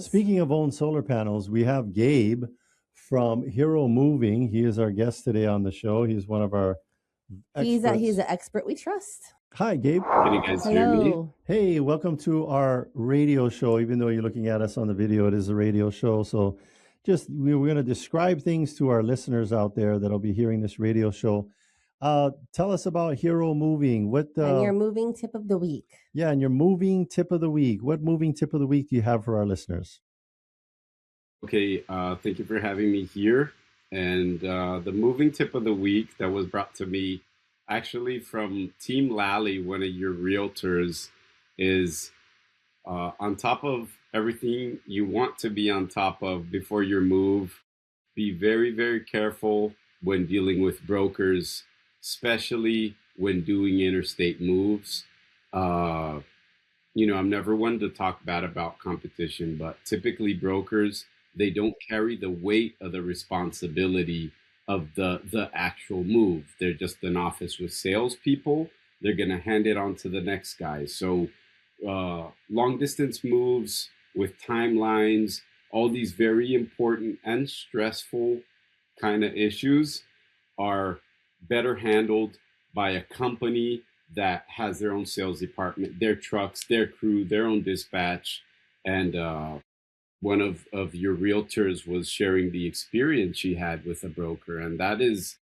Speaking of own solar panels, we have Gabe from Hero Moving. He is our guest today on the show. He's one of our experts. He's an expert we trust. Hi, Gabe. Can you guys hear me? Hello. Hey, welcome to our radio show. Even though you're looking at us on the video, it is a radio show. So we're going to describe things to our listeners out there that'll be hearing this radio show. Tell us about Hero Moving. And your moving tip of the week. Yeah, and your moving tip of the week. What moving tip of the week do you have for our listeners? Okay, thank you for having me here. And the moving tip of the week that was brought to me actually from Team Lally, one of your realtors, is on top of everything you want to be on top of before your move. Be very, very careful when dealing with brokers, especially when doing interstate moves. I'm never one to talk bad about competition, but typically brokers, they don't carry the weight of the responsibility of the actual move. They're just an office with salespeople. They're going to hand it on to the next guy. So long distance moves with timelines, all these very important and stressful kind of issues are better handled by a company that has their own sales department, their trucks, their crew, their own dispatch. And one of your realtors was sharing the experience she had with a broker. And that is,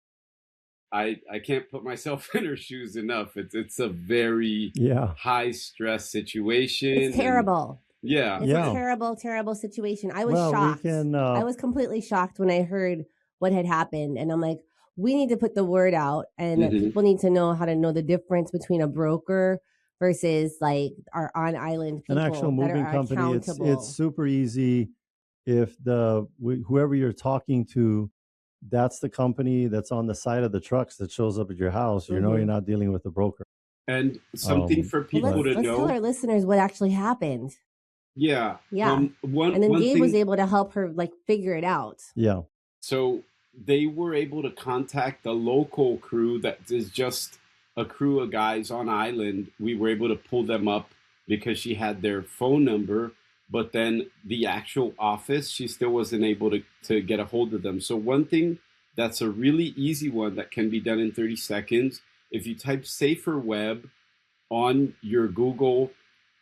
I can't put myself in her shoes enough. It's a very high stress situation. It's terrible. It's a terrible, terrible situation. I was shocked. I was completely shocked when I heard what had happened. And I'm like, we need to put the word out, and people need to know how to know the difference between a broker versus like our on-island people. An actual moving company. It's super easy. If whoever you're talking to, that's the company that's on the side of the trucks that shows up at your house. You know, you're not dealing with a broker. And something for people to know. Let's tell our listeners what actually happened. Yeah. And then Gabe was able to help her like figure it out. Yeah. So they were able to contact the local crew that is just a crew of guys on island. We were able to pull them up because she had their phone number, but then the actual office, she still wasn't able to get a hold of them. So one thing that's a really easy one that can be done in 30 seconds, if you type Safer Web on your Google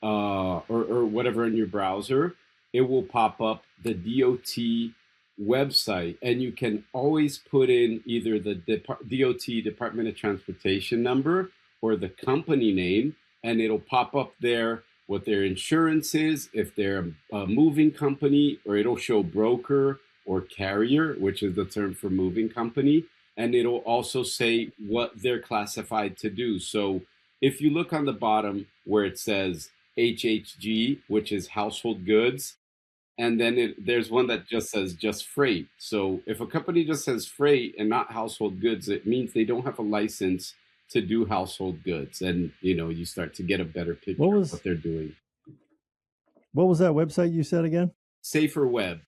or whatever in your browser, it will pop up the DOT website, and you can always put in either the DOT Department of Transportation number or the company name, and it'll pop up there what their insurance is, if they're a moving company, or it'll show broker or carrier, which is the term for moving company, and it'll also say what they're classified to do. So if you look on the bottom where it says HHG, which is household goods, and then there's one that just says just freight. So if a company just says freight and not household goods, it means they don't have a license to do household goods. And, you start to get a better picture of what they're doing. What was that website you said again? Safer Web.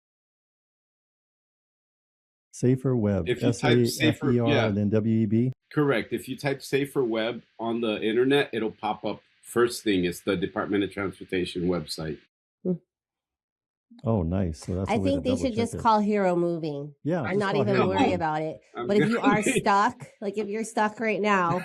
Safer Web. If you type Safer, and then WEB? Correct. If you type Safer Web on the internet, it'll pop up. First thing is the Department of Transportation website. Oh, nice. So that's I think they should just call Hero Moving. Yeah. And not even worry about it. But if you are stuck, like if you're stuck right now,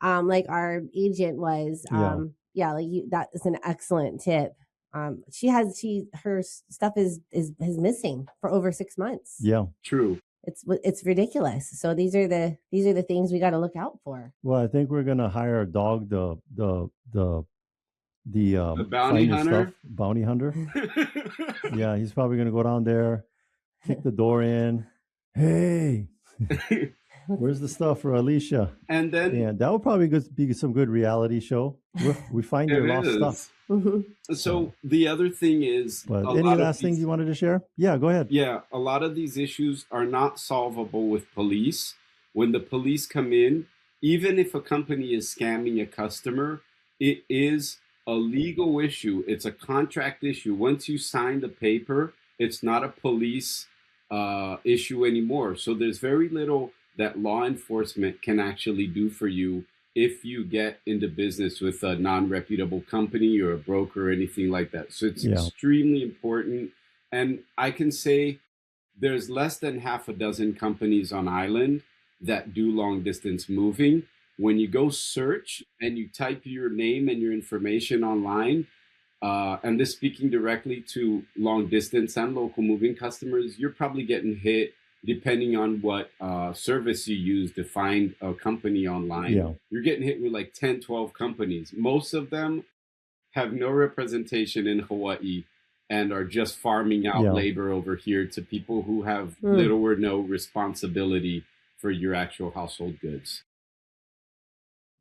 like our agent was, that is an excellent tip. Her stuff is missing for over 6 months. Yeah. True. It's ridiculous. So these are the things we got to look out for. Well, I think we're gonna hire a dog, the bounty hunter. Bounty hunter. Yeah, he's probably gonna go down there, kick the door in. Hey, where's the stuff for Alicia? And then that would probably be some good reality show. We find your lost stuff. So the other thing is, but any last things you wanted to share? Yeah, go ahead. Yeah, a lot of these issues are not solvable with police. When the police come in, even if a company is scamming a customer, it is a legal issue. It's a contract issue. Once you sign the paper, it's not a police issue anymore. So there's very little that law enforcement can actually do for you if you get into business with a non-reputable company or a broker or anything like that. So it's extremely important. And I can say there's less than half a dozen companies on island that do long distance moving. When you go search and you type your name and your information online, and this speaking directly to long distance and local moving customers, you're probably getting hit depending on what service you use to find a company online. You're getting hit with like 10, 12 companies. Most of them have no representation in Hawaii and are just farming out labor over here to people who have little or no responsibility for your actual household goods.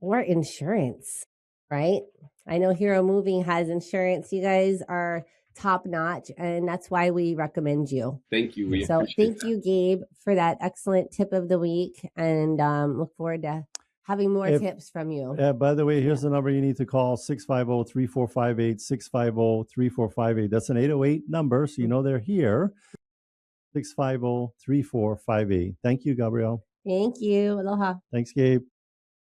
Or insurance, right? I know Hero Moving has insurance. You guys are top notch, and that's why we recommend you. Thank you. So thank you, Gabe, for that excellent tip of the week, and look forward to having more tips from you. By the way, here's the number you need to call, 650-3458, 650-3458. That's an 808 number, so you know they're here, 650-3458. Thank you, Gabrielle. Thank you. Aloha. Thanks, Gabe.